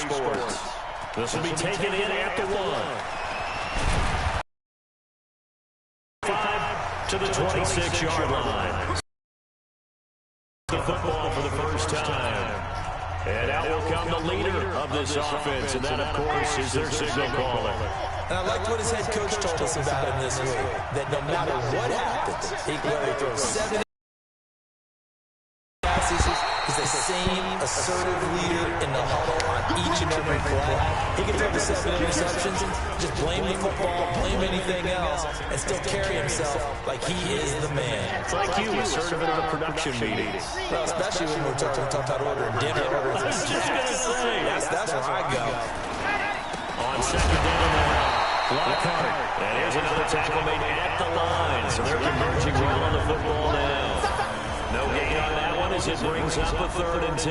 Sports. This will be taken in at the 1. 5 to the 26-yard line. The football for the first time. And out will come the leader of this offense, and that, of course, is their signal caller. And I liked what his head coach told us about him this week, that no matter what happens, whether he throws 7 passes, he's the same assertive leader in the huddle on each and every play. He can throw the 7 interceptions, just blame the football, blame anything else, and still carry himself like he is the man. It's like you, assertive in the production meeting. Well, especially when we're talking about ordering dinner. I was just going to say. That's where I go. On second down now, Lockhart. And here's another tackle made at the line. So they're converging right on the football now. No gain on that one as it brings up a 3rd and 10.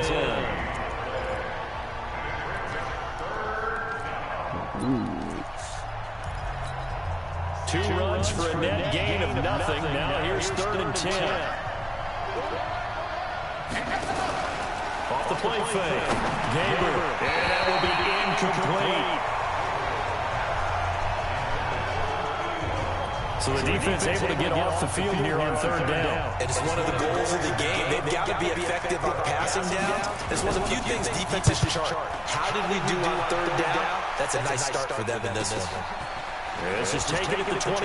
Two runs for a net gain of nothing. Now here's 3rd and 10. Off the play fake. Gaber. And that will be incomplete. So the defense able to get off the field here on 3rd down. And it's one of the goals of the game. They've got to be effective on passing down. It's one of the few things defenses chart. How did we do on 3rd down? That's a nice start for them in this one. This is taken at the 23.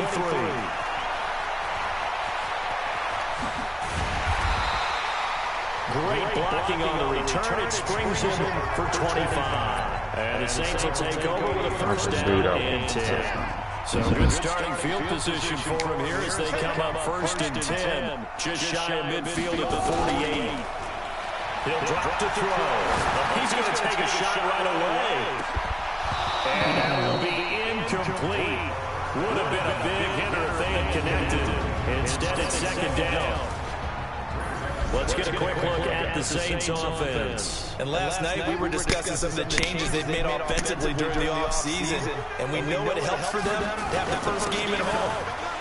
Great blocking on the return. It springs in for 25. And the Saints will take over with a 1st down and 10. So good starting field position for him here as they come up 1st and 10. Just shy of midfield at the 48. He'll drop to throw. He's going to take a shot right away. And that will be incomplete. Would have been a big hitter if they had connected. Instead, it's 2nd down. Let's get a quick look at the Saints offense. And last night we were discussing some of the changes they've made offensively during the offseason. And we know it helps for them to have the first game at home.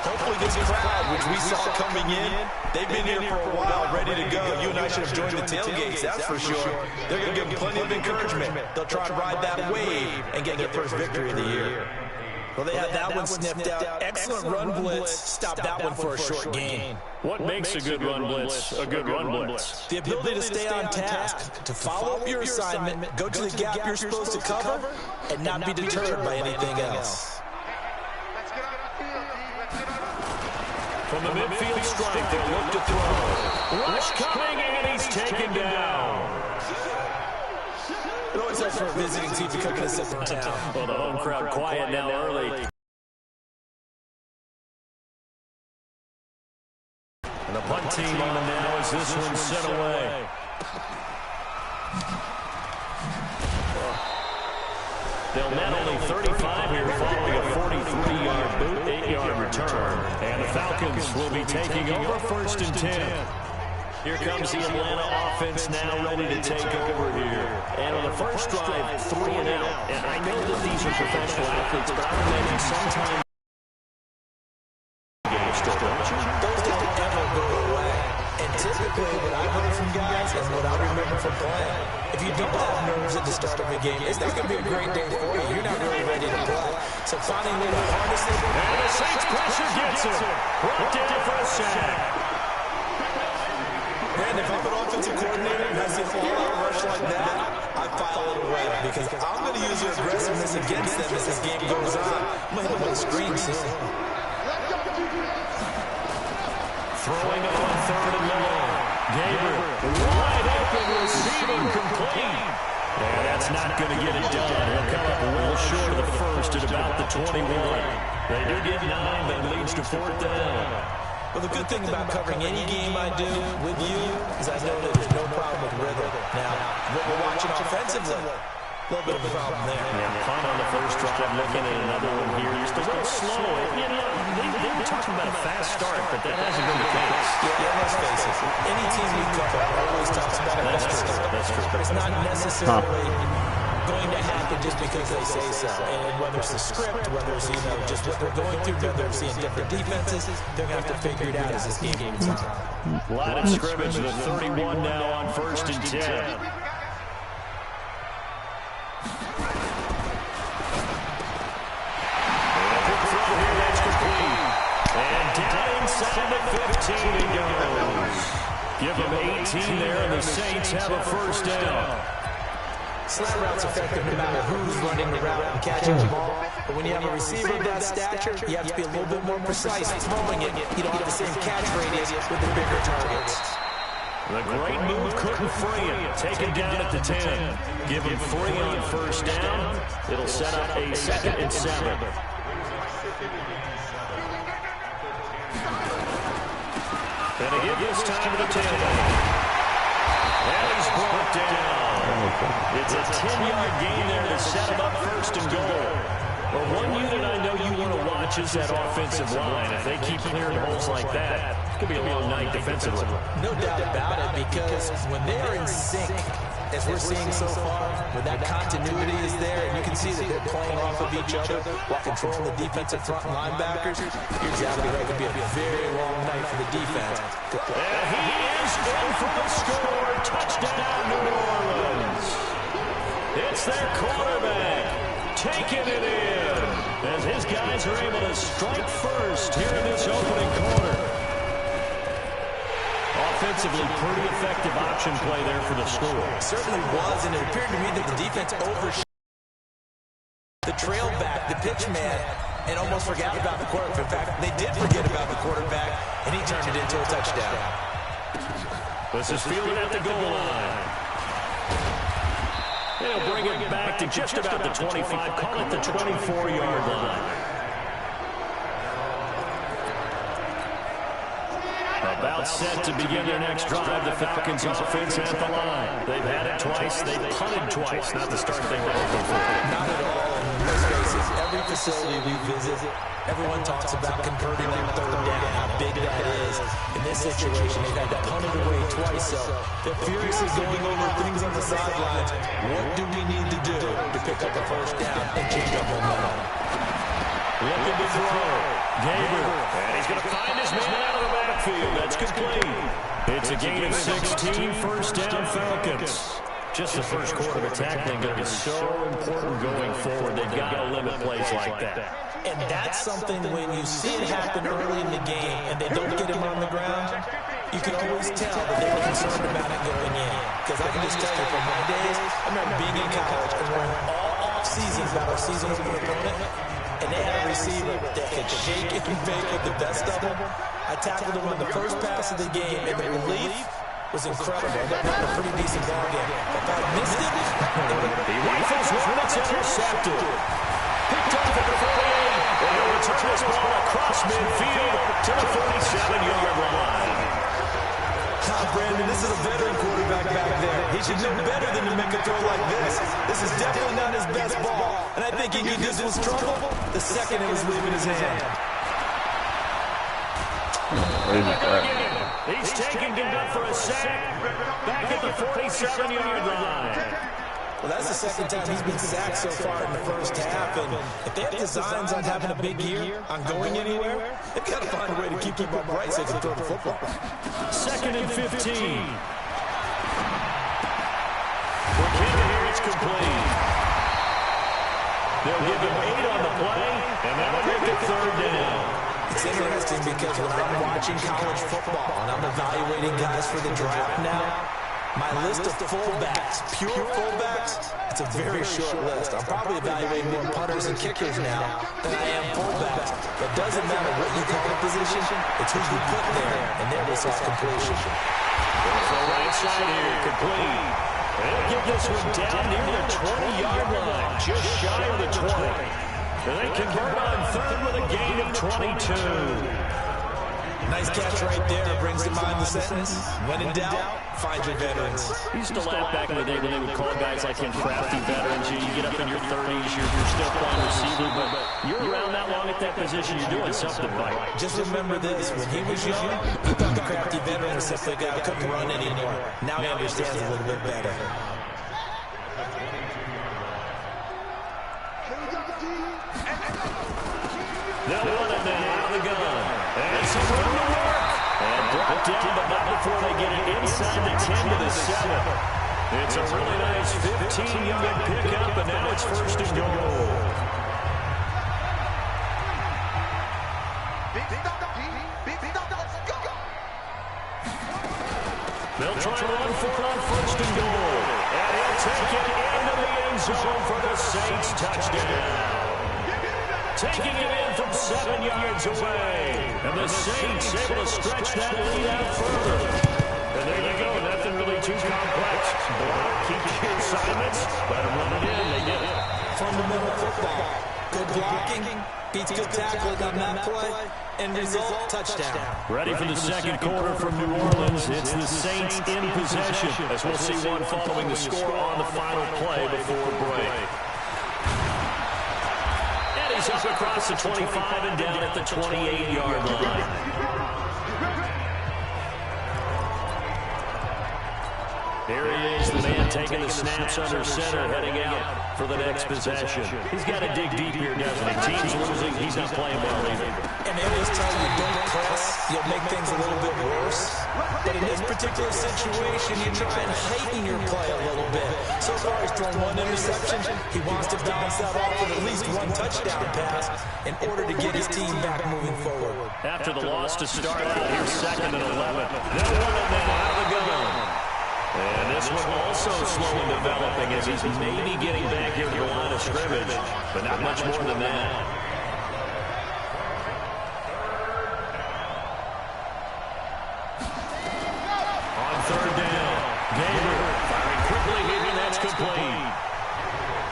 Hopefully this crowd, which we saw coming in, they've been here for a while, ready to go. You and I should have joined the tailgates, that's for sure. They're going to give them plenty of encouragement. They'll try to ride that wave and get their first victory of the year. Well, they had that one snipped out. Excellent run blitz. Stop that one for a short gain. What makes a good run blitz a good run blitz? The ability to stay on task, to follow up your assignment, go to the gap you're supposed to cover, and not be deterred by anything else. From the midfield strike, they look to throw. Rush coming, and he's taken down. It always helps for a visiting team to come to this different town. Well, the home crowd quiet now early. And the punt team on them now as this one's sent away. They'll net only 35 here following a 43-yard boot, 8-yard return. And the Falcons will be taking over 1st and 10. Here comes the Atlanta offense now ready to take over here. And on the first drive, 3 and out. And I know that these are professional athletes, but I would imagine sometimes those don't ever go away. And typically what I've heard from guys and what I remember from playing, if you don't have nerves at the start of a game, it's not going to be a great day for you. You're not really ready to play. So finding a way to harness it. And the Saints pressure gets it. Brought down for a sack. Man, if I'm an offensive coordinator and I see a all-out rush like that, I file it away because I'm going to use their aggressiveness against them as this game goes on. I'm going to hit them on the screen soon. Throwing it on 3rd and long. Gaber, wide open, receiver complete. And that's not going to get it done. He'll come up well short of the first at about the 21. They do get 9, but it leads to 4th down. Well, the good thing about covering any game I do with you is I know that there's no problem with rhythm. Now, what we're watching offensively, a little bit of a problem there. Yeah, fun on the first drive, looking at another one here. Just a little slow. You know, they were talking about a fast start, but that hasn't been the case. Yeah, let's face it. Any team we cover always talks about a fast start. That's true. It's not necessarily going to happen just because they say so. And whether it's the script, whether it's, just what they're going through, whether they're seeing different defenses, they're going to have to figure it out as this game goes on. Line of scrimmage, the 31 now on 1st and 10. 15 he goes. Give him 18 there, and the Saints have a first down. Slant route's effective no matter who's running the route and catching the ball. But when you have a receiver of that stature, you have to be a little bit more precise throwing it. You don't have the same catch radius with the bigger targets. The great move couldn't free him. Taken down at the 10. Give him 3 on first down. It'll set up a 2nd and 7. Gonna give this time to the tailback. And he's brought down. It's a 10-yard gain there to set him up 1st and goal. But one unit I know you want to watch is that offensive line. If they keep clearing holes like that, it could be a long night defensively. No doubt about it, because when they're in sync, as we're seeing so far, when that continuity is there, and you can see that they're playing off of each other while controlling the defensive front linebackers, you're exactly right. It could be a very long night for the defense. And he is in for the score. Touchdown, New Orleans. It's their quarterback taking it in as his guys are able to strike first here in this opening quarter. Offensively, pretty effective option play there for the score. It certainly was, and it appeared to me that the defense overshot the trail back, the pitch man, and almost forgot about the quarterback. In fact, they did forget about the quarterback, and he turned it into a touchdown. This is fielded at the goal line. They'll bring it back to just about the 25, call it the 24-yard line. About set to begin their next drive, the Falcons offense at the line. They've had it twice, they've punted twice, not the start they were hoping for. Not at all. In most cases, every facility we visit, everyone talks about converting that 3rd down, how big that is. In this situation, they've had to punt it away twice, so they're furiously going over things on the sidelines. What do we need to do to pick up a 1st down and change up momentum? Looking to throw. Gabriel, and he's going to find his man out of the backfield. That's complete. It's a gain of 16, 1st down Falcons. Just the first quarter of tackling going to be so important going forward. They've got to limit plays like that. And that's something when you see it happen early in the game and they don't get him on the ground, you can always tell that they were concerned about it going in. Because I can just tell you from my days, I remember being in college and learning all off-season about our season over opponent. And they had a receiver that could shake it and bake it, the best of them. I tackled him on the first pass of the game, and the relief was incredible. That was a pretty decent ball game. If I missed it, he rifles one, it's intercepted. Picked up at the 48, and he'll return this ball across midfield to the 47-yard line. Brandon, this is a veteran quarterback back there. He should know better than to make a throw like this. This is definitely not his best ball. And I think he knew this was trouble the second it was leaving his hand. He's taken down for a sack back at the 47-yard line. Well, that's the second time he's been sacked so far in the first half. And if they have designs on having a big year, on going anywhere, they've got to find a way to keep him upright so they can throw the football. 2nd and 15. For Canada here, it's complete. They'll give him 8 on the play, and that'll make it 3rd down. It's interesting because when I'm watching college football and I'm evaluating guys for the draft now, my list of fullbacks, pure fullbacks, it's a very short list. I'm probably evaluating more punters and kickers now than I am fullbacks. But it doesn't matter what you call the position, it's who you put there, and there they saw completion. Goes the right side here, complete. They'll get this one down near the 20-yard line, just shy of the 20. And they convert on 3rd with a gain of 22. Nice catch right there. Brings to mind the sentence. When in doubt, find your veterans. We used to laugh back in the day when they would call guys like him crafty veterans. You get up in your 30s, you're still playing receiver, but you're around that long at that position, you're doing something right. Just remember this. When he was young, he thought the crafty veteran was simply a guy who couldn't run anymore. Now he understands a little bit better. They'll run it now out of the gun. And some room to work. And brought down, but not before they get it inside the 10 to the 7. It's a really nice 15-yard pickup, and now it's 1st and goal. They'll try to run for it on first and goal. And he'll take it into the end zone for the Saints touchdown. Taking it in from 7 yards away. And the Saints able to stretch that lead out further. And there you go. Nothing really too complex. Block, keep your assignments. Let them run it in. They did it. Fundamental football. Good blocking. Beats good tackling on that play. End result, touchdown. Ready for the second quarter from New Orleans. It's the Saints in possession. As we'll see one following the score on the final play before break. He's up across the 25 and down at the 28-yard line. Here he is, the man taking the snaps under center, heading out for the next possession. He's got to dig deep here, doesn't he? Team's losing, he's not playing well either. And they always tell you, don't press, you'll make things a little bit worse. But in this particular situation, you try and heighten your play a little bit. So far, he's thrown one interception. He wants to bounce that off with at least one touchdown pass in order to get his team back moving forward. After the loss to start out, here's 2nd and 11. They'll run it then out of the gun. And this one also slow in developing as he's maybe getting back here to the line of scrimmage, but not much more than that. On 3rd down, Gabriel firing quickly here, and that's complete.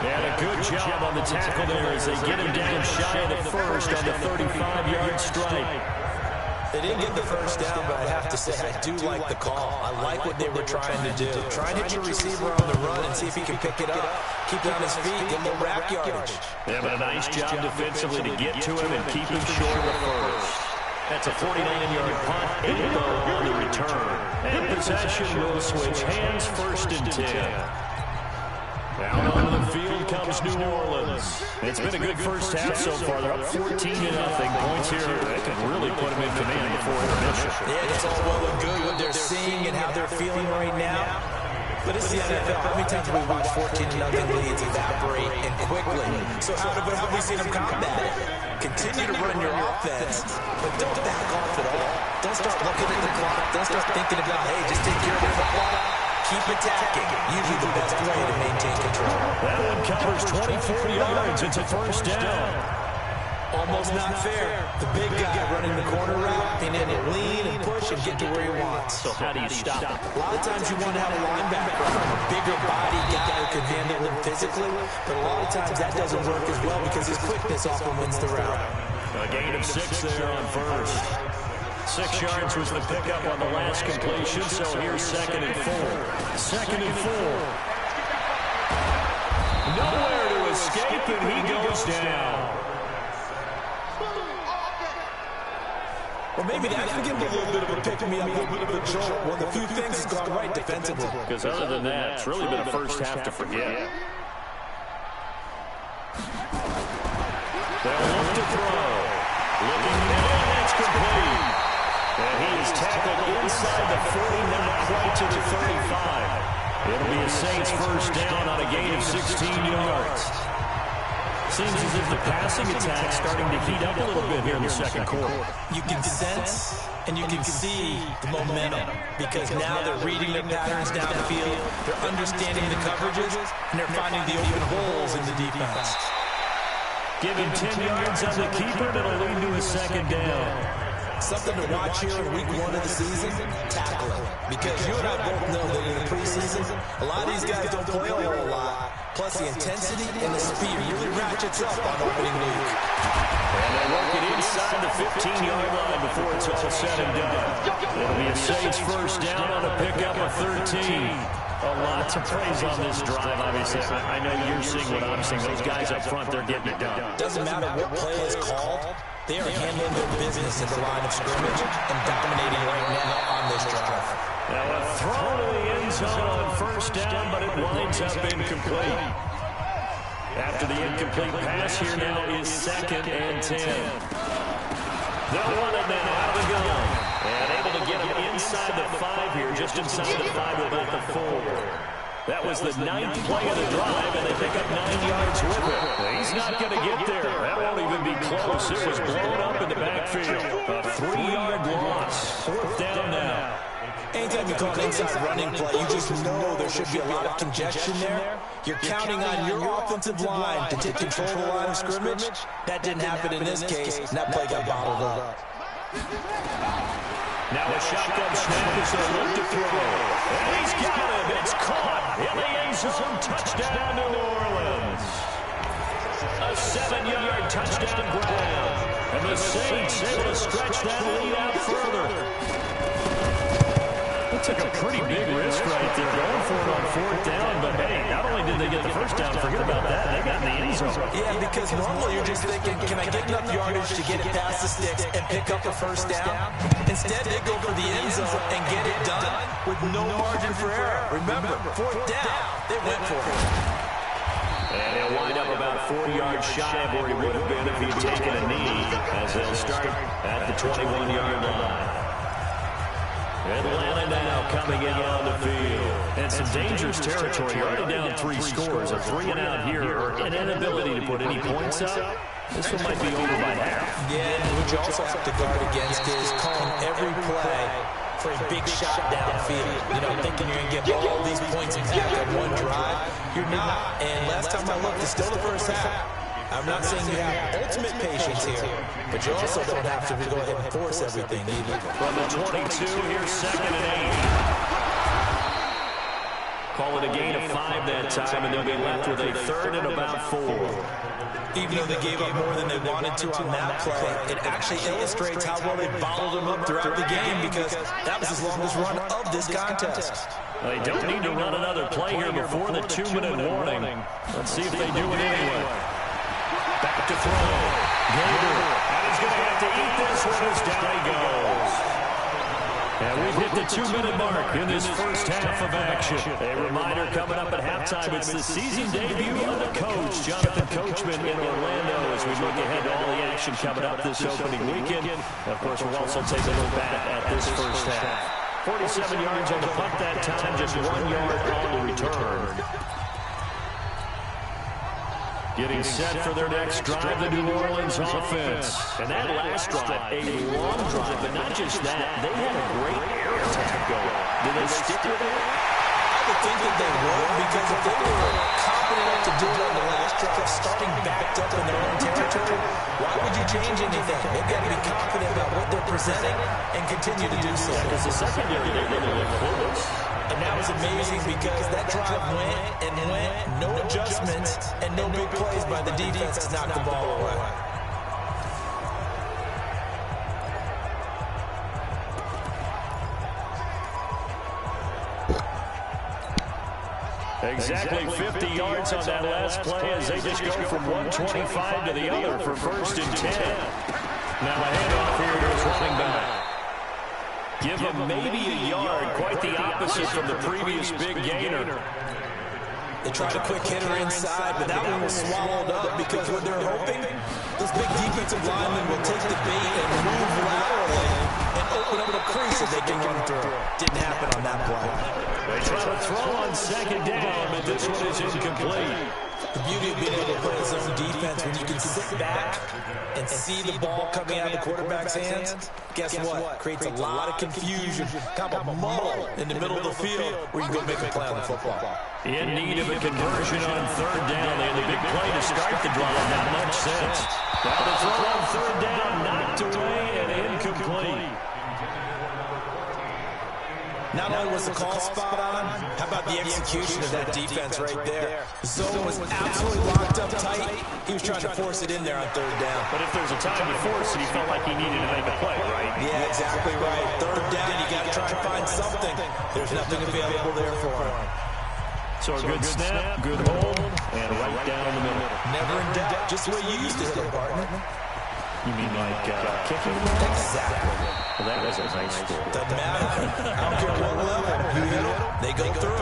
And a good job on the tackle there as they get him down shy of the first on the 35-yard strike. They didn't get the first down, but I have to say, I do like the call. I like what they were trying to do. Try and hit your receiver on the run and see if he can pick it up. Keep it on his feet, get a little rack yardage. They have a nice job defensively to get to him and keep him short of the first. That's a 49-yard punt, 8 on the return. And possession will switch hands, 1st and 10. Out onto the field comes New Orleans. It's been a good first half so far. They're up 14-0. Points here that can really put them in command before intermission. Yeah, it's all well and good what they're seeing and how they're feeling right now. But it's the NFL. How many times have we watched 14-0 leads evaporate and quickly? So how have we seen them combat it? Continue to run your offense, but don't back off at all. Don't start looking at the clock. Don't start thinking about, hey, just take care of the football. Keep attacking. Usually the best way to maintain control. That one covers 24 yards. It's a 1st down. Almost not fair. The big guy running the corner route, being able to lean and push and get to where he wants. So how do you stop him? A lot of times you want to have a linebacker, a bigger body guy who can handle him physically, but a lot of times that doesn't work as well because his quickness often wins the route. A gain of 6 there on first. 6 yards was the pickup on the last completion, so here's 2nd and 4. 2nd and 4. Nowhere to escape, and he goes down. Well, maybe that can give him a little bit of a pick-me-up, a little bit of a jolt. One of the few things that's gone right defensively. Because other than that, it's really been a first half to forget. They'll look to throw. Looking middle, and that's complete. And he is tackled inside the 40, not quite to the 35. It'll be a Saints 1st down on a gain of 16 yards. Seems as if the passing attack's starting to heat up a little bit here in the second quarter. You can sense and you can see the momentum because now they're reading their patterns downfield, they're understanding the coverages, and they're finding the open holes in the defense. Give him 10 yards on the keeper, and it'll lead to a 2nd down. Something to watch here in week 1 of the season, tackling. Because you and I both know that in the preseason, a lot of these guys don't play a whole lot. Plus the intensity and the speed really ratchets up on opening week. And they work it inside the 15-yard line before it's all said and done. It'll be a Saints 1st down on a pickup of 13. A lot to praise on this drive, obviously. I know you're seeing what I'm seeing. Those guys up front, they're getting it done. Doesn't matter what play is called. They are handling their business at the line of scrimmage and dominating right now on this drive. Now a throw to the end zone on 1st down, but it winds up incomplete. After the incomplete pass, here now is 2nd and 10. They'll run it now out of the gun. And able to get him inside the 5 here, just inside the 5 about the 4. That was the 9th play of the drive, and they pick up 9 yards with it. He's not going to get there. That won't even be close. It was blown up in the backfield. A 3-yard loss. 4th down now. Anytime you call an inside running play, you just know there should be a lot of congestion there. You're counting on your offensive line to take control of the line of scrimmage. That didn't happen in this case, and that play got bottled up. Now a shotgun snap is going to look to throw. And he's got him. It's caught in the end zone. Touchdown, New Orleans. A 7-yard touchdown grab. And the Saints able to stretch that lead out further. That took a pretty big risk right there, going for it on 4th down. But hey, not only did they get the first down, forget about that, they got in the end zone. Yeah, because normally you're just thinking, can I get enough yardage to get it past the sticks and pick up a first down? Instead, they go for the end zone and get it done with no margin for error. Remember, 4th down, they went for it. And he'll wind up about 4 yards shy of where he would have been if he'd taken a knee, as they'll start at the 21-yard line. Atlanta now coming out on the field. And some dangerous territory. You're already down 3 scores. A 3-and-out here, or an inability to put any points up. This one might be over by half. Yeah, what you also have to guard against is calling every play for a big shot downfield. You know, thinking you're going to get all these points back at one drive. You're not. And last time I looked, it's still the first half. I'm not saying you have ultimate patience here, but you also don't have to go ahead and force everything either. From the 22, here's 2nd and 8. Call it a gain of 5 that time, and they'll be left with a 3rd and about 4. Even though they gave up more than they wanted to on that play, it actually illustrates how well they bottled them up throughout the game, because that was the longest run of this contest. They don't need to run another play here before the 2-minute warning. Let's see if they do it anyway. Back to throw. Gator. And he's going to have to eat this one as down he goes. And we've hit the 2-minute mark in this first half of action. A reminder coming up at halftime. It's the season debut of the coach, Jonathan Coachman in Orlando, as we look ahead to all the action coming up this opening weekend. And of course, we'll also take a look back at this first half. 47 yards on the punt that time, just 1 yard on the return. Getting set for their next drive, the New Orleans offense. And that last drive, a long drive, but not just that. They had a great air attack going. Did they stick with it? I would think that they would, because if they were confident enough to do it on the last drive, starting backed up in their own territory, why would you change anything? They've got to be confident about what they're presenting and continue to do so. Because the secondary, they really look close. And that was amazing, because that drive went and went, no adjustments, and no big plays by the defense to knock the ball away. Exactly 50 yards on that last play as they just go from 125 to the other for 1st and 10. Now a handoff here to his running back. Give him maybe a yard, quite the opposite from the previous big gainer. They tried a quick hitter inside, but that one was swallowed up, because what they're hoping, this big defensive lineman will take the bait and move laterally and open up a crease so they can run through. Didn't happen on that play. They try to throw on 2nd down, but this one is incomplete. The beauty of being able to play a zone defense, when you can sit back and see the ball coming out of the quarterback's hands, guess what? Creates a lot of confusion, kind of a muddle in the middle of the field where you can go make a play on the football. In need of a conversion on 3rd down. They had a big play to start the drive. Not much sense. Now the throw on 3rd down, knocked away and incomplete. Not only was the call spot on, how about the execution of that defense right there? Zone was absolutely locked up tight. He was trying to force it in there on 3rd down. But if there's a time to force it, he felt like he needed to make a play, right? Yeah, exactly right. 3rd down, you got to try and find something. There's nothing available there for him. So a good snap, good hold, and right down the middle. Never in doubt. Just the way you used to hit it, partner. You mean like kicking? Exactly. Well, that was a nice score. Doesn't matter. I don't care what level. You hit it, they go through.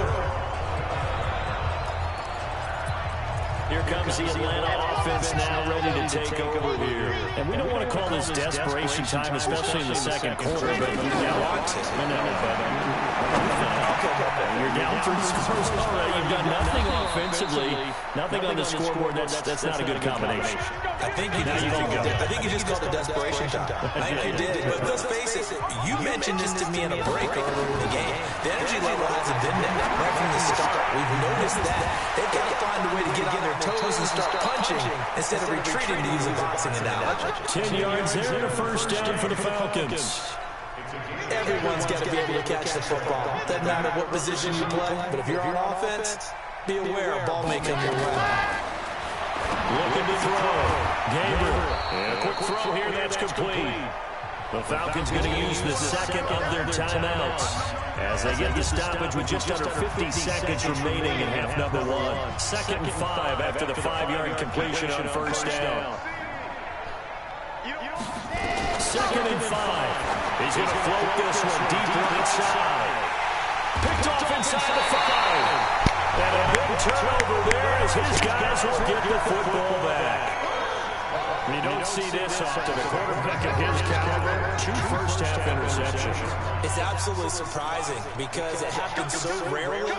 Here comes the Atlanta offense now ready to take over here. And we don't want to call this desperation time, especially in the 2nd quarter. But you want to. You're down 3 scores already. You've done nothing offensively, nothing on the scoreboard. That's not a good combination. I think you just called it desperation time. I think you did. But let's face it, you mentioned this to me in a break earlier in the game. The energy level hasn't been there right from the start. We've noticed that. They've got to find a way to get on their toes and start punching instead of retreating, to use a boxing analogy. 10 yards there and a first down for the Falcons. Everyone's got to be able to catch the football. Doesn't matter what position you play, but if you're on offense, be aware a ball may come your way. Looking to throw. Gabriel. And a quick throw here, that's complete. The Falcons going to use the second of their timeouts as they get the stoppage with just under 50 seconds remaining in half number 1. 2nd and 5 after the 5-yard completion on first down. 2nd and 5. He's going to float this one deep right side. Picked off inside the 5. And a big turnover there as his guys will get the football back. You don't see this often. A quarterback of his caliber, 2 first-half interceptions. It's absolutely surprising because it happens so rarely.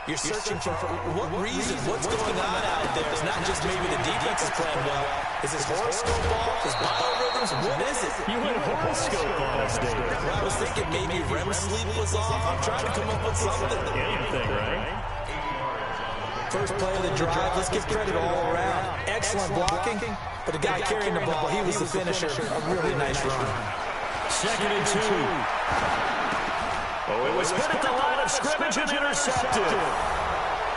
You're searching for what reason, what's going on out there. It's not just maybe the defense is playing well. Is this horoscope off? Is biorhythms? What is it? You went horoscope on us, David. Well, I was thinking maybe REM sleep was off. I'm trying to come up with something. Anything, right? First play of the drive, let's give credit all around. Excellent blocking, but the guy carrying the ball, he was the finisher. A really nice run. 2nd and 2. Oh, it was hit at the line of scrimmage and intercepted.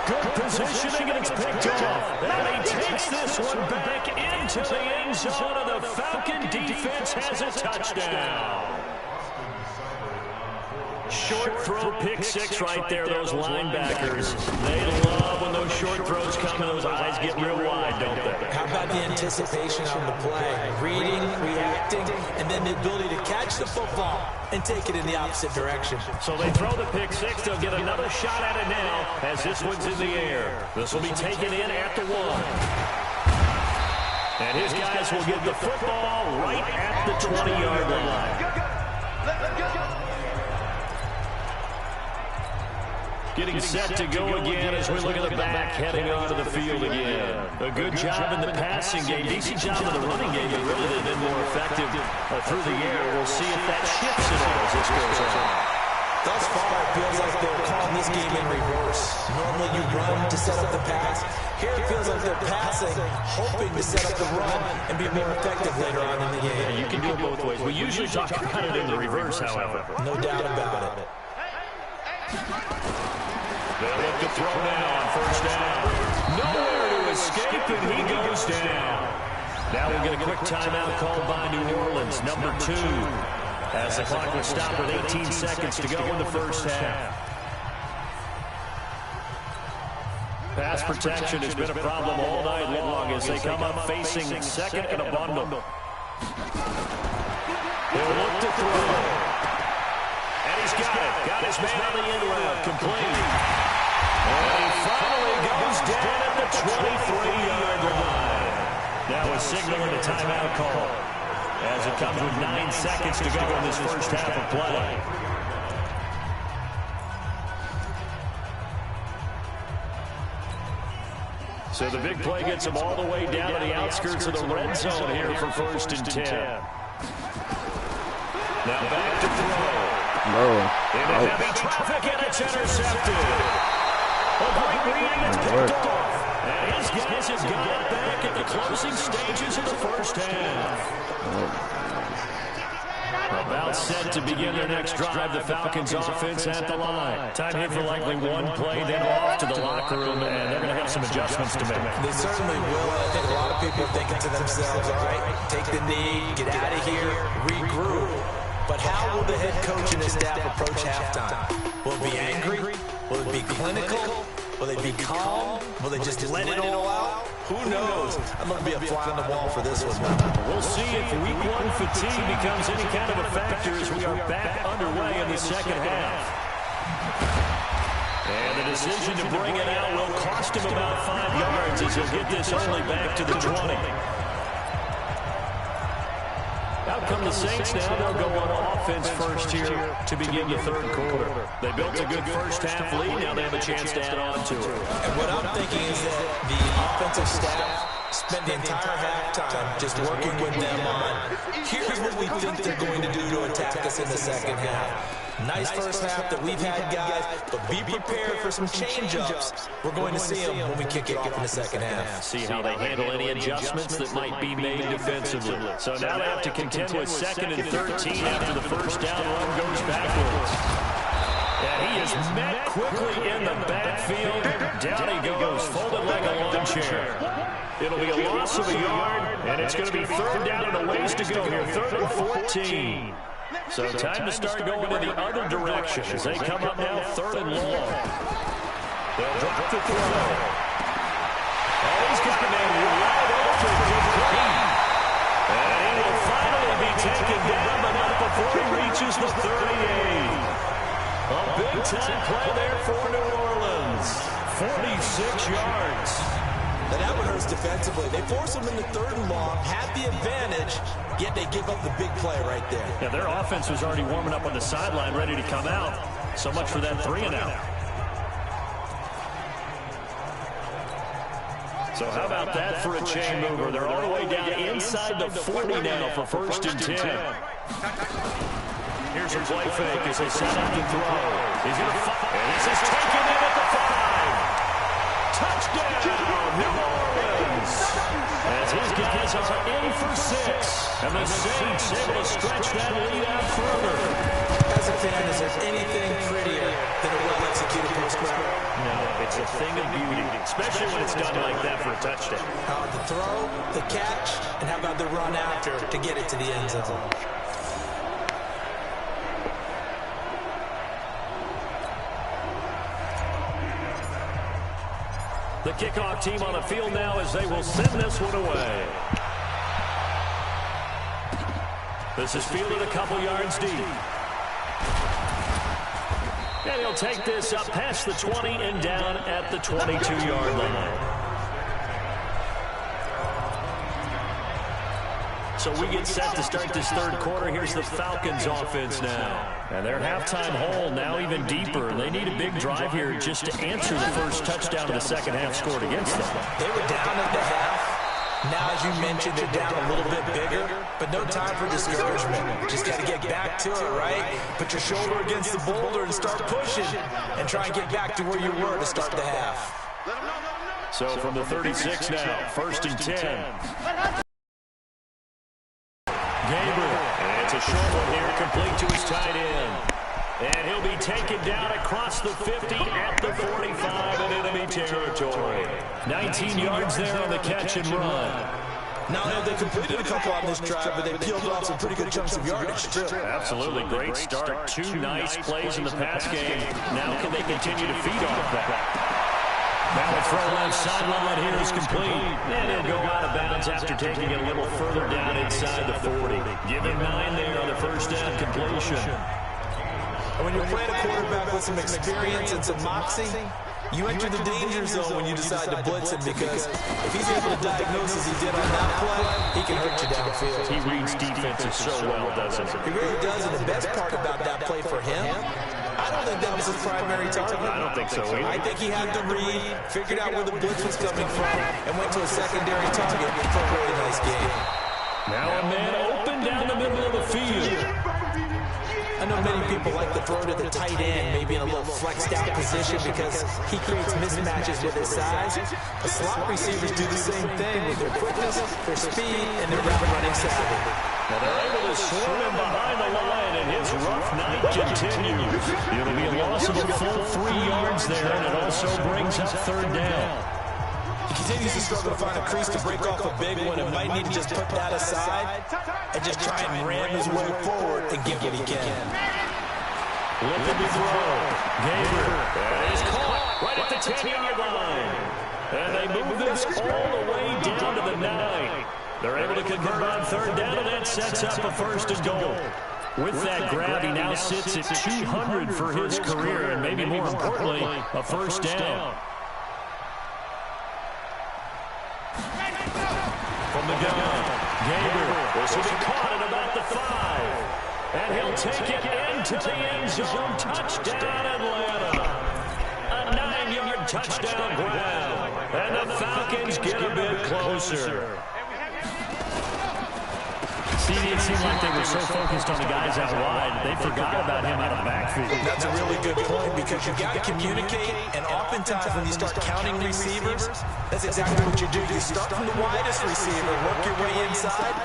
Good positioning, and it's picked off. And he takes this one back into the end zone, and the Falcon defense has a touchdown. Short throw, pick 6 right there. Those linebackers, they love when those short throws come and those eyes get real wide, don't they? How about the anticipation on the play? Reading, reacting, and then the ability to catch the football and take it in the opposite direction. So they throw the pick 6. They'll get another shot at it now as this one's in the air. This will be taken in at the 1. And his guys will get the football right at the 20-yard line. Getting set to go again as we look at the back heading onto the field again. A good job in the passing game, decent job in the running game, but really they've been more effective through the air. We'll see if that shifts at all as this goes on. Thus far, it feels like they're calling this game in reverse. Normally you run to set up the pass. Here it feels like they're passing, hoping to set up the run and be more effective later on in the game. Yeah, you can do it both ways. We usually talk about it in the reverse, however. No doubt about it. They'll look to throw now on first down. Nowhere to escape, and he goes down. Now we'll get a quick timeout called by New Orleans, number 2. As the clock will stop with 18 seconds to go in the first half. Pass protection has been a problem all night long as they come up facing 2nd and a bundle. They'll look to throw. And he's got it. Got his man on the end route. Complete. And he finally goes down at the 23-yard line. That was signaling a timeout call as it comes with 9 seconds to go in this first half of play. So the big play gets them all the way down to the outskirts of the red zone here for 1st and 10. Now back to throw. Into heavy traffic, and it's intercepted. A great read, it's picked off. And his guys have got it back at the closing stages of the first half. About set to begin their next drive, the Falcons offense at the line. Time here for likely one play, then off to the locker room, and they're going to have some adjustments to make. They certainly will. I think a lot of people are thinking to themselves, all right, take the knee, get out of here, regroup. But how will the head coach and his staff approach halftime? Will it be angry? Will it be clinical? Will they be calm? Will they just let it all out? Who knows? I'm going to be a fly on the wall for this one. We'll see if week 1 fatigue becomes any kind of a factor as we are back underway in the second half. And the decision to bring it out will cost him about 5 yards as he'll get this only back to the 20. Now out come the Saints now. They'll go on offense first here to begin the third quarter. They built a good first-half lead. Now they have a chance to add on to it. And what I'm thinking is that the offensive staff spent the entire halftime just working with them on, here's what we think they're going to do to attack us in the second half. Nice first half that we've had, guys, but be prepared for some change-ups. We're going to see them when we kick it off in the second half. See how they handle any adjustments that might be made defensively. So now they have to contend with 2nd and 13 after the first down run goes backwards. And he is met quickly in the backfield. Down he goes, folded like a lawn chair. It'll be a loss of a yard, and it's going to be 3rd down and a ways to go here, 3rd and 14. So time to start going in the other direction as they come up now 3rd and long. They'll drop the throw. Oh, he's got a man wide open, complete. And he will finally be taken down, but not before he reaches the 38. A big-time play there for New Orleans. 46 yards. And that one hurts defensively. They force them into 3rd and long, had the advantage, yet they give up the big play right there. Yeah, their offense was already warming up on the sideline, ready to come out. So much for that 3-and-out. So how about that for a chain mover? They're all the way down inside the 40 now for 1st and 10. Here's a play fake as they set up the throw. He's going to fire. And this is taken in at the 5. Touchdown, New Orleans. As his guys are in for 6. And the Saints able to stretch that lead out further. As a fan, is there anything prettier than a well-executed post route? No, it's a thing of beauty, especially when it's done like that for a touchdown. The throw, the catch, and how about the run after to get it to the end zone? The kickoff team on the field now as they will send this one away. This is fielded a couple yards deep. And he'll take this up past the 20 and down at the 22-yard line. So we get set to start this third quarter. Here's the Falcons offense now. And their halftime hole now even deeper. They need a big drive here just to answer the first touchdown of the second half scored against them. They were down at the half. Now, as you mentioned, they're down a little bit bigger, but no time for discouragement. Just got to get back to it, right? Put your shoulder against the boulder and start pushing and try and get back to where you were to start the half. So from the 36 now, 1st and 10. Gabriel, and it's a short one here, complete to his tight end. And he'll be taken down across the 50 at the 45 in enemy territory. 19 yards there on the catch and run. Not only have they completed a couple on this drive, but they peeled off some pretty good chunks of yardage, too. Absolutely great start. 2 nice plays in the pass game. Now can they continue to feed off that? Now the throw left sideline here is complete. And he'll go out of bounds after taking it a little further down inside the 40. Give him 9 there on the first down completion. And when you're playing a quarterback with some experience and some moxie, you enter the danger zone when you decide to blitz him, because if he's able to diagnose as he did on that play, he can hurt you downfield. He reads defenses so well, doesn't he? He really does, and the best part about that play for him, I don't think that was his primary target. I don't think so either. I think he had the read, figured out where the blitz was coming from, and went to a secondary target for a really nice game. Now a man open down the middle of the field. I know many people like to throw to the tight end, maybe in a little flexed out position because he creates mismatches with his size. The slot receivers do the same thing with their quickness, their speed, and their route running savvy. Now they're able to swarm him behind the line, and his rough night continues. It'll be a loss of a full 3 yards there, and it also brings up 3rd down. He continues to struggle to find a crease to break off a big one, and might need to just put that aside and just try and ram his way forward and get what he can. Looking to throw. Gabriel. That is caught right at the 10-yard line. And they move this all the way down to the 9. They're able to convert on 3rd down, and that sets up a 1st and goal. With that grab, he now sits at 200 for his career, and maybe more importantly, a 1st down. From the gun, Gabriel, this will be caught at about the 5. And he'll take it into the end zone. Touchdown, Atlanta. A 9-yard touchdown grab. And the Falcons get a bit closer. It seemed like they were so focused on the guys out wide, they forgot about him out of the backfield. That's a really good point because you got to communicate, and oftentimes when you start counting receivers, that's exactly what you do. You start from the widest receiver, work your way inside.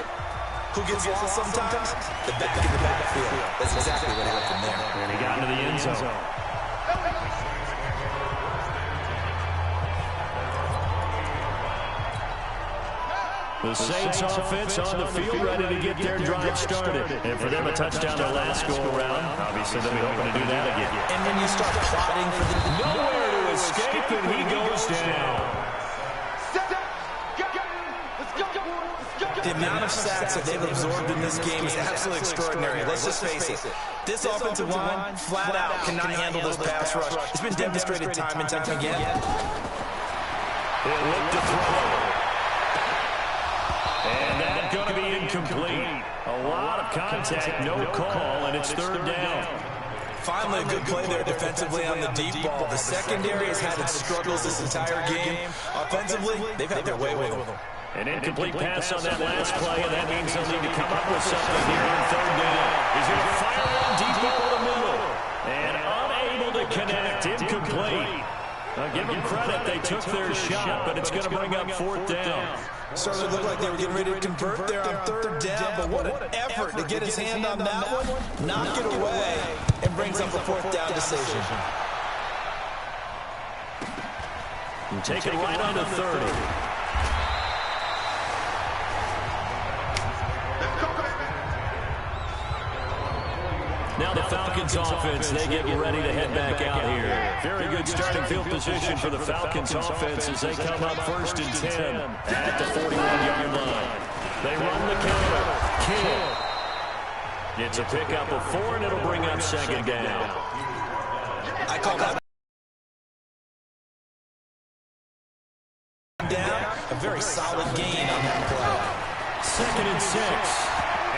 Who gets lost sometimes? The back in the backfield. That's exactly what happened there. And he got into the end zone. The Saints offense on the field, ready to get their drive started. And for them, a touchdown their last go-around. Obviously, they'll be hoping to do that again. And when you start plotting for the... Nowhere to escape, and he goes down. The amount of sacks that they've absorbed in this game is absolutely extraordinary. Let's just face it. This offensive line, flat out, cannot handle this pass rush. It's been demonstrated time and time again. He'll look to throw. And that's going to be incomplete. A lot of contact, no call, and it's third down. Finally, a good play there defensively on the deep ball. The secondary has had its struggles this entire game. Offensively, they've had their way with them. An incomplete pass on that last play, and that means they'll need to come up with something here on third down. He's going to fire one deep over the middle. And unable to connect, incomplete. Give them credit, they took their shot, but it's going to bring up fourth down. Started to look like they were getting ready to convert there on third down, but what an effort to get his hand on that one, knock it away, and brings up a fourth down decision. And take it right on to 30. Now the Falcons offense, they get ready to head back out here. Very good starting field position for the Falcons offense as they come up 1st and 10 at the 41-yard line. They run the counter. Kill. It's a pickup of 4, and it'll bring up 2nd down. I call that down. A very solid gain on that play. 2nd and 6.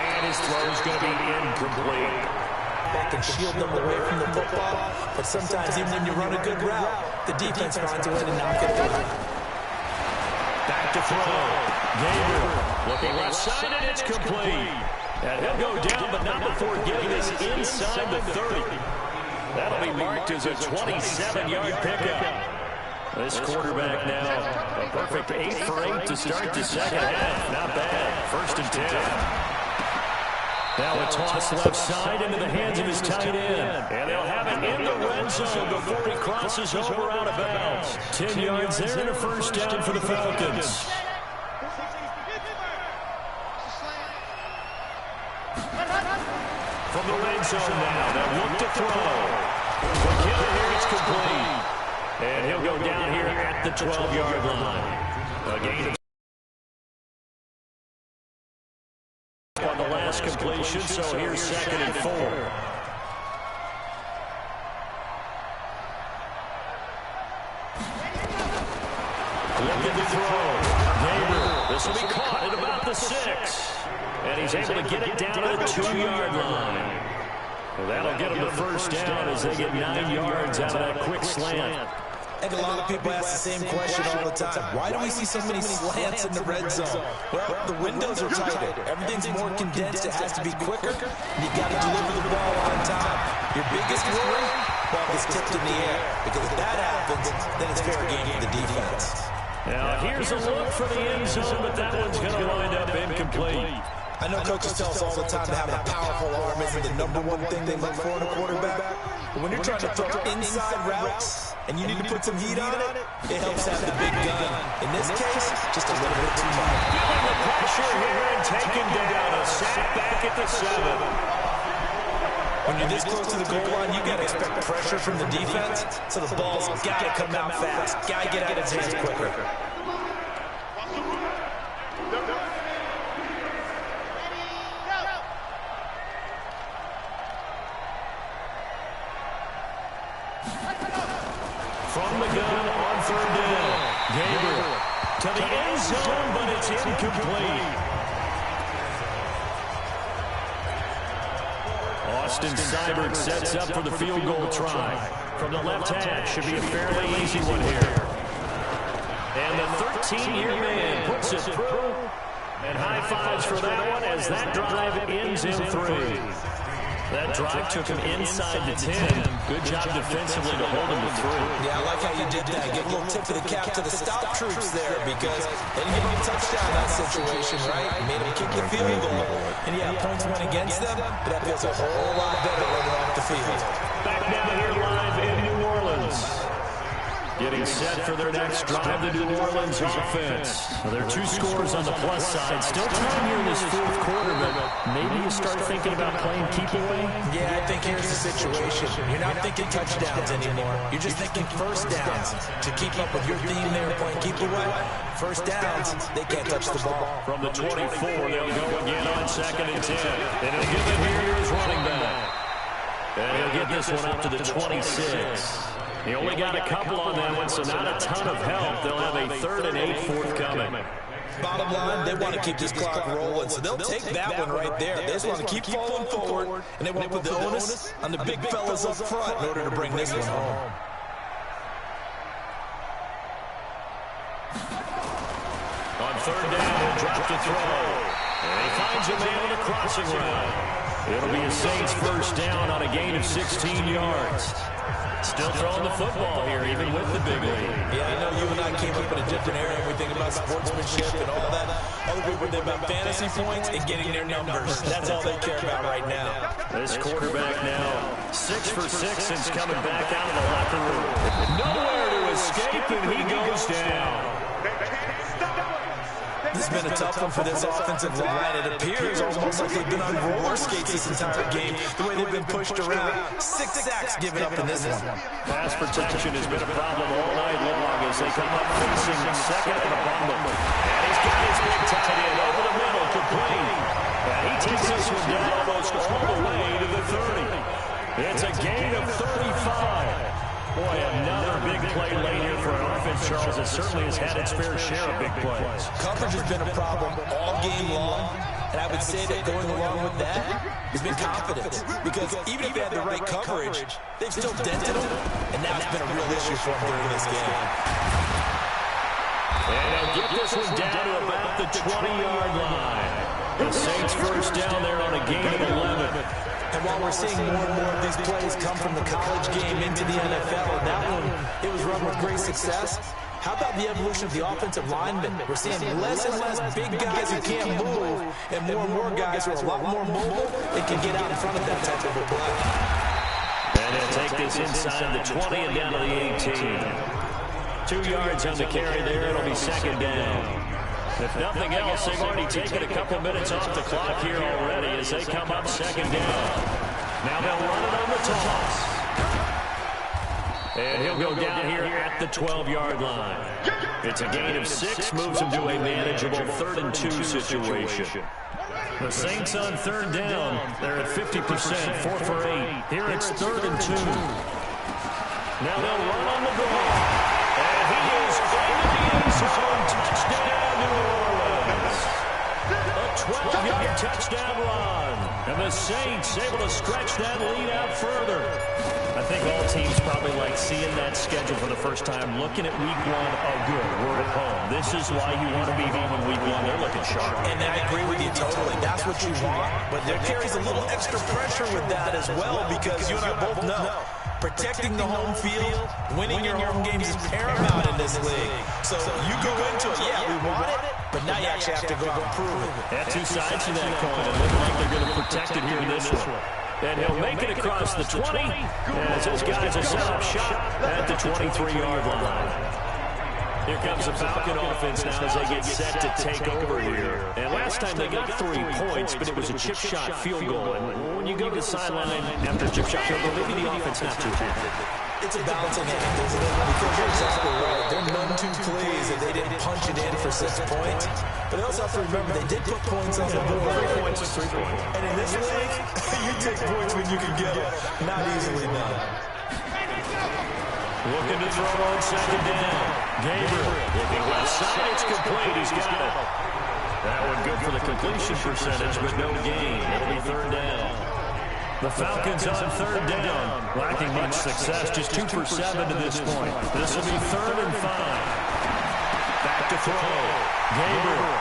And his throw is going to be incomplete. Back and shield them away from the football, but sometimes even when you run a good route, the defense finds a way to knock it down. Back to throw. Gabriel looking left side, and it's complete. And he'll go down, but not before getting this inside the 30. That'll be marked as a 27-yard pickup. This quarterback now, a perfect 8 for 8 to start the second half. Not bad. 1st and 10. Now a toss left side into the hands of his tight end. And they'll have it in the red zone before he crosses over out of bounds. 10 yards there and a 1st down for the Falcons. From the red zone now, they'll look to throw. McKinnon here is complete. And he'll go down here at the 12-yard line. A gain of on the last completion, so here's 2nd and 4. Looking to throw. Gabriel, this will be caught at about the 6. And he's able to get it down to the 2-yard line. Well, that'll get him the 1st down as they get 9 yards out of that quick slant. And a lot of people ask the same question all the time. Why do we see so many slants in the red zone? Well, the windows are tighter. Everything's more condensed. It has to be quicker. And you got to deliver the ball on time. Your biggest worry, ball gets tipped in the air. Because if that happens, then it's fair game for the defense. Now, here's a look for the end zone, but that one's going to wind up incomplete. I know coaches tell us all the time that having a powerful arm isn't the #1 thing they look for in a quarterback. But when you're trying to throw inside routes and you need to put some heat on it, it helps have the big gun. In this case, just a little bit too much. Feeling the pressure here and taken down. A sack back at the 7. When you're this close to the goal line, you got to expect pressure from the defense. So the ball's got to come out fast. Got to get out of his hands quicker. From the gun on 3rd down. Gabriel to the end zone, but it's incomplete. Austin Seibert sets up for the field goal try. From the left hash, should be a fairly easy one here. And the 13-year man puts it through. And high fives for that one as that drive ends in 3. That drive took him inside the 10. Good job defensively to hold him to 3. Yeah, I like how you did that. Give a little tip of the cap to the stop troops there because they didn't give him a touchdown in that situation, right? Made him kick the field goal. And yeah, points went against them, but that feels a whole lot better when they're off the field. Back now here live in New Orleans. Getting set for their next drive, the New Orleans offense. Well, there are 2 scores on the plus side. Still time here in this 4th quarter, but maybe you start thinking about playing keep away? Yeah, I think here's the situation. You're not thinking touchdowns anymore. You're just thinking first downs. To keep up with your theme there, playing keep away, first downs, they can't touch the ball. From the 24, they'll go again on 2nd and 10. And he'll give it here to his running back. And he'll get this one up to the 26. He only got a couple on that one, so not a ton of help. They'll have a 3rd and 8 forthcoming. Bottom line, they want to keep this clock rolling, so they'll take that one right there. They just want to keep falling forward, and they want to put the onus on the big fellas up front in order to bring this one home. On 3rd down, he'll drop to throw. And he finds a man on the crossing route. It'll be a Saints first down on a gain of 16 yards. Still throwing the football here, even with the big lead. Yeah, I know you and I came up in a different area. We think about sportsmanship and all that. Other people think about fantasy points and getting their numbers. That's all they care about right now. This quarterback now 6 for 6 since coming back out of the locker room. Nowhere to escape, and he goes down. This has been a tough one for this offensive line. It appears almost like they've been on roller skates this entire game, the way they've been pushed around. 6 sacks given up in this one. Pass protection has been a problem all night long as they come up facing 2nd and a bundle. And he's got his big tight end over the middle, complete. And he takes this one down almost all the way to the 30. It's a gain of 35. Boy, another big play late here for an offense, Charles, that certainly has had its fair share of big plays. Coverage has been a problem all game long, and I would say that going along with that has been confidence. Because even if they had the right coverage, they've still dented them, and that's been a real issue for them during this game. And they'll get this one down to about the 20-yard line. The Saints first down there on a gain of 11. And while we're seeing more and more of these plays come from the college game into the NFL, and that one, it was run with great success. How about the evolution of the offensive linemen? We're seeing less and less big guys who can't move, and more guys who are a lot more mobile and can get out in front of that type of a play. And they'll take this inside the 20 and down to the 18. 2 yards on the carry there. It'll be 2nd down. If nothing else, they've already taken a couple minutes off the clock here already as they come up 2nd down. Now they'll run it on the toss. And he'll go down here at the 12-yard line. It's a gain of 6, moves him to a manageable 3rd and 2 situation. The Saints on 3rd down. They're at 50%, 4 for 8. Here it's 3rd and 2. Now they'll run on the ball. And he is into the end zone. Touchdown, New Orleans. A 12-yard touchdown run. And the Saints able to stretch that lead out further. I think all teams probably like seeing that schedule for the first time, looking at week 1. Oh, good, we're at home. This is why you want to be home in week 1. They're looking sharp. And I agree with you totally. That's what you want. But there carries a little extra pressure with that as well because you and I both know protecting the home field, winning your home games is paramount in this league. So you go into it, yeah, we want it, but now you actually have to go out and prove it. Had 2 sides to that coin. It looks like they're going to protect it here in this one. And he'll make it across the 20 as his guys will set up shop at the 23-yard line. Here comes the Falcon offense now as they get set to take over here. And last time they got 3 points, but it was a chip shot field goal. And when you go to the sideline after a chip shot field goal, maybe the offense not too happy. It's a balancing act, isn't it? Because you're exactly right. They're none too pleased that they didn't punch it in for 6 points. But they also have to remember they did put points on the board. 3 points is 3 points. And in this league, you take points when you can get them. Not easily done. Looking to throw on 2nd down. Gabriel looking left side. It's complete. He's got it. That one good for the completion percentage, but no gain. It'll be 3rd down. The Falcons on third down. Lacking much success, just 2 for 7 to this point. This will be 3rd and 5. Back to throw. Gabriel.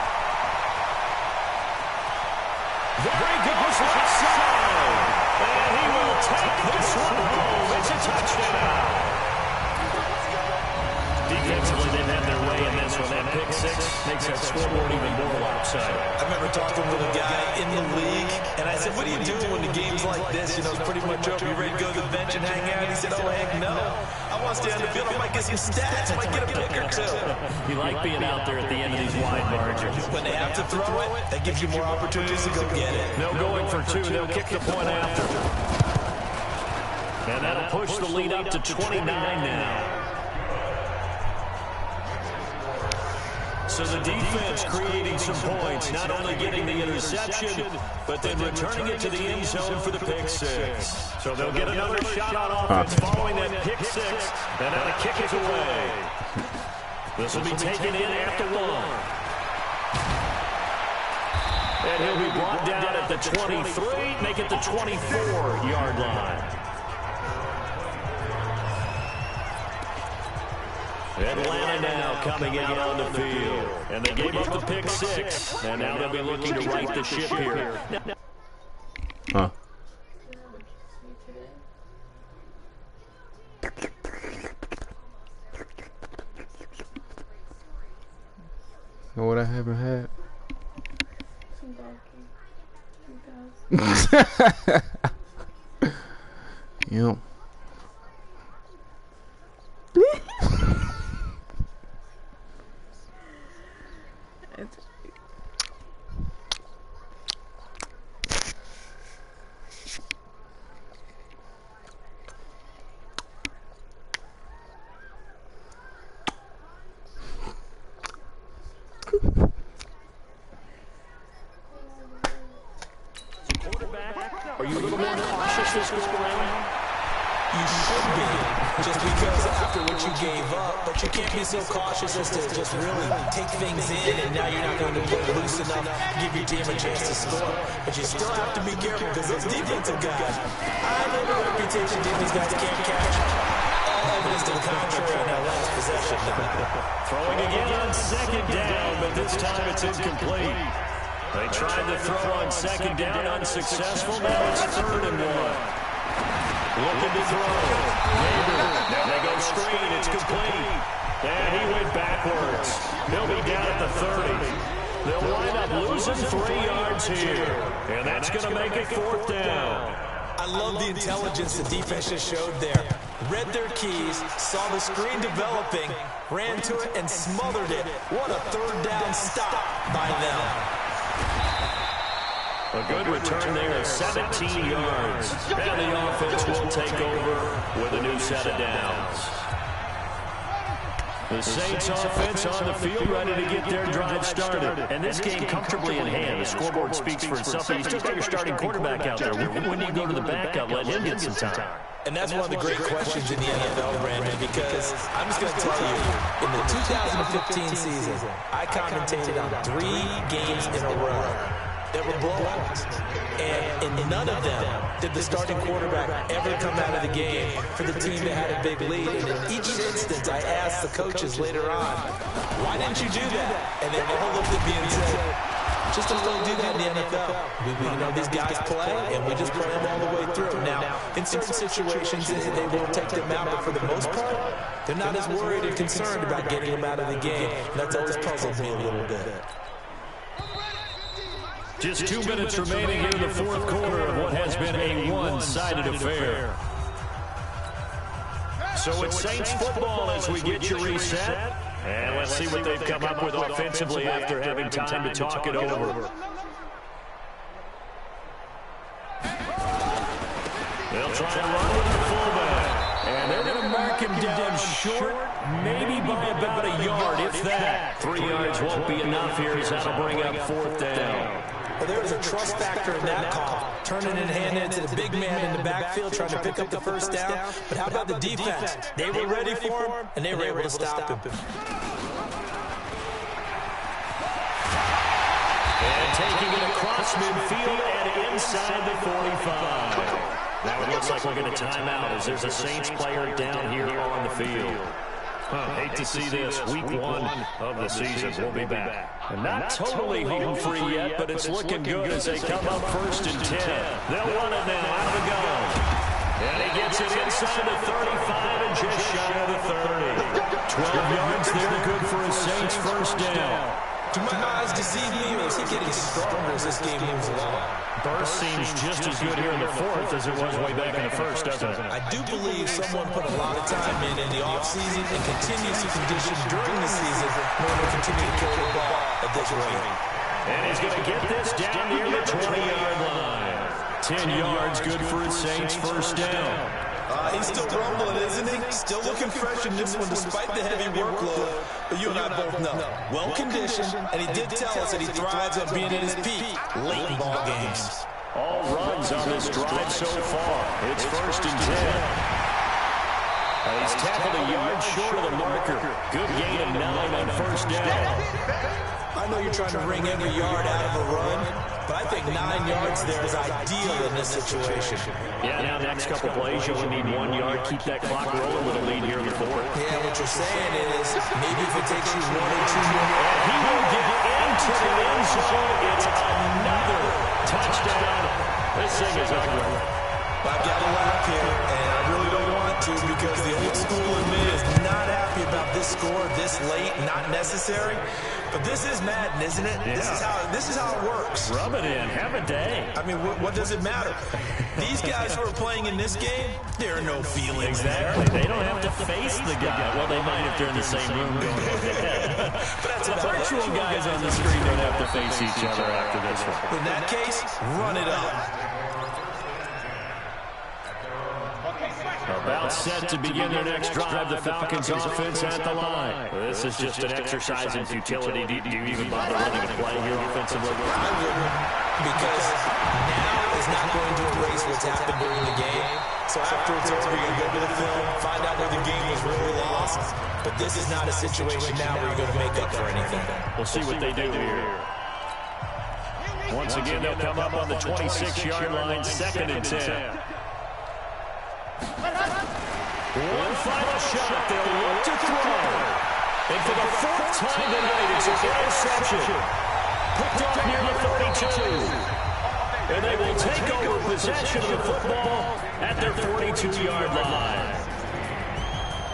There he goes, left side. And he will take this one home. It's a touchdown. Defensively, they've had their way in this one. That pick six makes that scoreboard even more lopsided. I remember talking with a guy in the league, and I said, what do you do when the game's like this? You know, it's pretty much over. You ready to go to the bench and hang out? He said, oh, heck no. I want to stay on the field. I might get some stats. I might get a pick or two. You like being out there at the end of these wide margins. When they have to throw it, that gives you more opportunities to go get it. No going for 2. They'll kick the point after. And that'll push the lead up to 29 now. So the defense creating some points, not only getting the interception, but then returning it to the end zone for the pick six. So they'll get another shot on offense following that pick six, and now the kick is away. This will be taken in at the 1. And he'll be brought down at the 23, make it the 24-yard line. Atlanta now coming out on the field. And they gave up the pick six. And now they'll be looking to right the ship here. Huh. Know what I haven't had? Yep. Are you a little more cautious this go around? You should be, just because after what you gave up, but you can't be so cautious as to just really take things in, and now you're not going to play loose enough to give your team a chance to score. But you still have to be careful, because those defensive guys, I know the reputation these guys can't catch. All evidence to the contrary on that last possession. Throwing again on second down, but this time it's incomplete. They tried to throw on second down, unsuccessful. Now it's 3rd and 1. Looking to throw. Now they go screen. It's complete. And he went backwards. He'll be down at the 30. They'll wind up losing 3 yards here. And that's going to make it 4th down. I love the intelligence the defense just showed there. Read their keys, saw the screen developing, ran to it, and smothered it. What a 3rd down stop by them. A good return there, 17 yards. And the offense will take over with a new set of downs. The Saints offense on the field ready to get their drive started. And this game comfortably in hand. The scoreboard speaks for itself. You still got your starting quarterback out there. When you go to the backup, let him get some time. And that's one of the great questions in the NFL, Brandon, because I'm just going to tell you, in the 2015 season, I commentated on 3 games in a row that were blowouts. And in none of them did the starting quarterback ever come out of the game for the team that had a big lead. And in each instance, I asked the coaches later on, why didn't you do that? And they all looked at me and said, just don't do that in the NFL. We know these guys play, and we just play them all the way through. Now, in certain situations, they will take them out, but for the most part, they're not as worried and concerned about getting them out of the game. And that's always puzzled me a little bit. Just 2 minutes remaining here in the 4th quarter of what has been a one-sided affair. So it's Saints football as we get you reset. And let's see what they've come up with offensively after having time to talk it over. They'll try and run with the fullback. And they're going to mark him down short, maybe by about a yard, if that. 3 yards won't be enough here as that'll bring up 4th down. Well, there was a trust factor in that call. Turning and handing it to the big man in the backfield, trying to pick up the first down. But how about the defense? They were ready for him, and they were able to stop him. And taking it across midfield and inside the 45. Now it looks like we'll get a timeout as there's a Saints player down here on the field. Hate to see this. Week 1 of the season. We'll be back. And not totally home free yet, but it's looking good as they come up 1st and 10. They'll run it now out of the gun. And he gets it inside the 35 and just shy of the 30. 12 yards there, good for a Saints first down. Do my eyes deceive me, or is he getting stronger as this game moves along? Burst seems just as good here in the 4th as it was way back in the 1st, doesn't it? I do believe someone put a lot of time in the offseason and continues to condition during the season in order to continue to carry the ball at this rate. And he's going to get this down near the 20-yard line. 10 yards, good for his Saints first down. He's still rumbling, isn't he? Still looking fresh in this one despite the heavy workload. But you and I both know, well-conditioned, and he did tell us that he thrives on being at his peak late in ball games. All runs on this drive so far. It's 1st and 10. He's tackled a yard short of the marker. Good gain of 9 on first down. I know you're trying to wring every yard out of a run, but I think 9 yards there is ideal in this situation. Yeah, now next couple plays, you only need 1 yard. Keep that clock rolling with a lead here in the 4th. Yeah, what you're saying is maybe if it takes you 1 or 2 more. And he will get into the end zone. It's another touchdown. This thing is ugly. I've got to laugh here, and I really don't want to because the old school in me is not happy about this score this late, not necessary. But this is Madden, isn't it? Yeah. This is how it works. Rub it in. Have a day. I mean, what does it matter? These guys who are playing in this game, there are no feelings exactly. There. They don't have to face the guy. Well, they might if they're in the same room. But that's the virtual guys on the screen don't have to face each other after this one. In that case, run it up. About set to begin their next drive, the Falcons offense at the line. This is just an exercise in futility. Do you even bother running a play here offensively? I wouldn't, because now is not going to erase what's happened during the game. So after it's over, you're going to go to the film, find out where the game was really lost. But this is not a situation now where you're going to make up for anything. We'll see what they do here. Once again, they'll come up on the 26-yard line, 2nd and 10. One final shot. They'll look to throw. And for the 4th time tonight, it's an interception. Picked up near the 32. And they will take over possession of the football at their 42-yard line.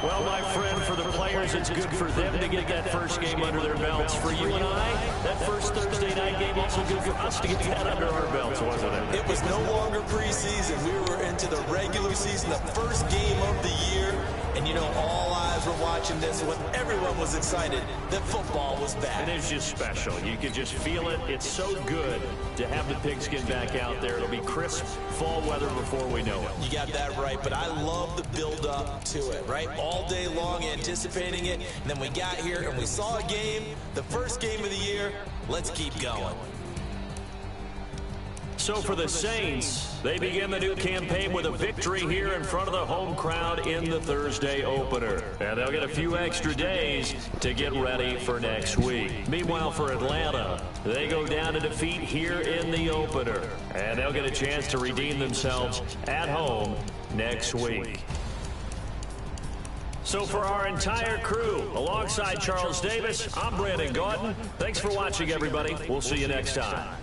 Well, my friend, for the players, it's good for them to get that first game under their belts. For you and I, that first Thursday night game also good for us to get that under our belts, wasn't it? It was no longer preseason. We were into the regular season, the first game of the year. And, you know, all eyes were watching this when everyone was excited that football was back. And it's just special. You can just feel it. It's so good to have the pigskin back out there. It'll be crisp fall weather before we know it. You got that right, but I love the build-up to it, right? All day long anticipating it, and then we got here and we saw a game, the first game of the year. Let's keep going. So for the Saints, they begin the new campaign with a victory here in front of the home crowd in the Thursday opener. And they'll get a few extra days to get ready for next week. Meanwhile, for Atlanta, they go down to defeat here in the opener. And they'll get a chance to redeem themselves at home next week. So for our entire crew, alongside Charles Davis, I'm Brandon Gautin. Thanks for watching, everybody. We'll see you next time.